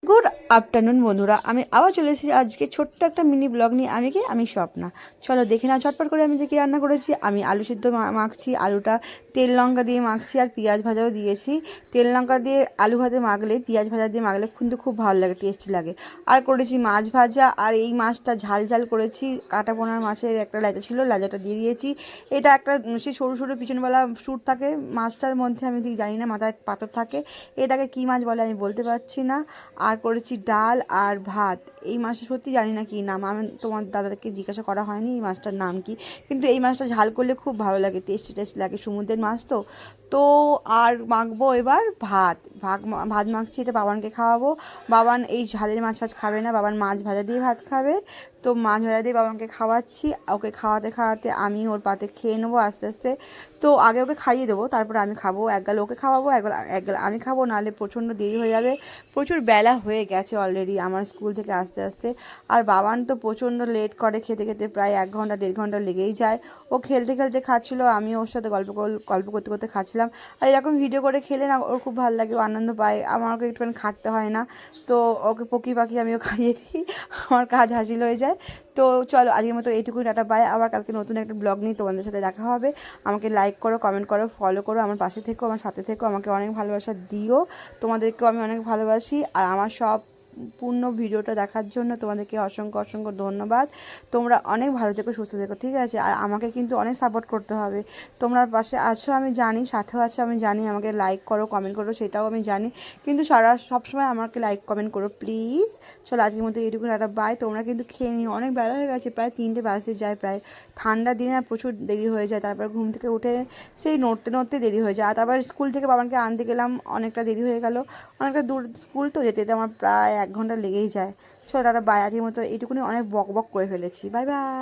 Good afternoon বন্ধুরা, আমি আবার চলে এসেছি আজকে ছোট্ট একটা মিনি ব্লগ নিয়ে। আমি স্বপ্না। চলো দেখে নাও ঝটপট করে আমি যে কী রান্না করেছি। আমি আলু সিদ্ধ মাখছি, আলুটা তেল লঙ্কা দিয়ে মাখছি আর পেঁয়াজ ভাজাও দিয়েছি। তেল লঙ্কা দিয়ে আলু ভাজা মাখলে, পেঁয়াজ ভাজা দিয়ে মাখলে কিন্তু খুব ভালো লাগে, টেস্টি লাগে। আর করেছি মাছ ভাজা, আর এই মাছটা ঝাল ঝাল করেছি। কাটা পোনার মাছের একটা লেজা ছিল, লেজাটা দিয়ে দিয়েছি। এটা একটা সে সরু সরু পিছনবেলা সুর থাকে মাছটার মধ্যে, আমি ঠিক জানি না, মাথায় পাথর থাকে। এটাকে কী মাছ বলে আমি বলতে পারছি না। আর করেছি ডাল আর ভাত। এই মাছটা সত্যি জানি না কী নাম, আমি তোমার দাদাকে জিজ্ঞাসা করা হয়নি এই মাছটার নাম কি। কিন্তু এই মাছটা ঝাল করলে খুব ভালো লাগে, টেস্টি টেস্টি লাগে, সমুদ্রের মাছ তো। তো আর মাখবো এবার ভাত। ভাত মাখছি, এটা বাবানকে খাওয়াবো। বাবান এই ঝালের মাছ ফাছ খাবে না, বাবান মাছ ভাজা দিয়ে ভাত খাবে। তো মাছ ভাজা দিয়ে বাবানকে খাওয়াচ্ছি। ওকে খাওয়াতে খাওয়াতে আমি ওর পাতে খেয়ে নেবো আস্তে আস্তে। তো আগে ওকে খাইয়ে দেবো, তারপরে আমি খাবো। একগাল ওকে খাওয়াবো, একগাল আমি খাবো, নাহলে প্রচণ্ড দেরি হয়ে যাবে। প্রচুর বেলা হয়ে গেছে অলরেডি আমার স্কুল থেকে আসতে আসতে। আর বাবান তো প্রচণ্ড লেট করে, খেতে খেতে প্রায় 1 ঘন্টা 1.5 ঘন্টা লেগেই যায়। ও খেলতে খেলতে খাচ্ছিলো, আমি ওর সাথে গল্প করতে করতে খাচ্ছিলাম। আর এরকম ভিডিও করে খেলে না ওর খুব ভালো লাগে, ও আনন্দ পায়। আমাকে একটুখানি খাটতে হয় না। তো ওকে পকি পাখি আমিও খাইয়ে দিই, আমার কাজ হাসিল হয়ে যায়। তো চলো আজকের মতো এইটুকুই, টাটা বাই। আবার কালকে নতুন একটা ব্লগ নিয়ে তোমাদের সাথে দেখা হবে। আমাকে লাইক করো, কমেন্ট করো, ফলো করো, আমার পাশে থেকো, আমার সাথে থেকো, আমাকে অনেক ভালোবাসা দিও। তোমাদেরকেও আমি অনেক ভালোবাসি। আর আমার সব পূর্ণ ভিডিওটা দেখার জন্য তোমাদেরকে অসংখ্য অসংখ্য ধন্যবাদ। তোমরা অনেক ভালো থেকো, সুস্থ থেকো, ঠিক আছে? আর আমাকে কিন্তু অনেক সাপোর্ট করতে হবে। তোমরা পাশে আছো আমি জানি, সাথেও আছো আমি জানি, আমাকে লাইক করো, কমেন্ট করো, সেটাও আমি জানি। কিন্তু সবসময় আমাকে লাইক কমেন্ট করো প্লিজ। চলো আজকের মতো এইটুকু, একটা বাই। তোমরা কিন্তু খেয়ে নিও, অনেক বেলা হয়ে গেছে, প্রায় 3টে বাজতে যায়। প্রায় ঠান্ডার দিনে আর প্রচুর দেরি হয়ে যায়, তারপর ঘুম থেকে উঠে সেই নড়তে নড়তে দেরি হয়ে যায়। আর তারপর স্কুল থেকে বাবানকে আনতে গেলাম, অনেকটা দেরি হয়ে গেল। অনেকটা দূর স্কুল, তো যেতে যেতে আমার প্রায় 1 ঘন্টা লেগেই যায়। চলো টাটা বাই, আজকের মতো এইটুকুনি, অনেক বক বক করে ফেলেছি। Bye bye.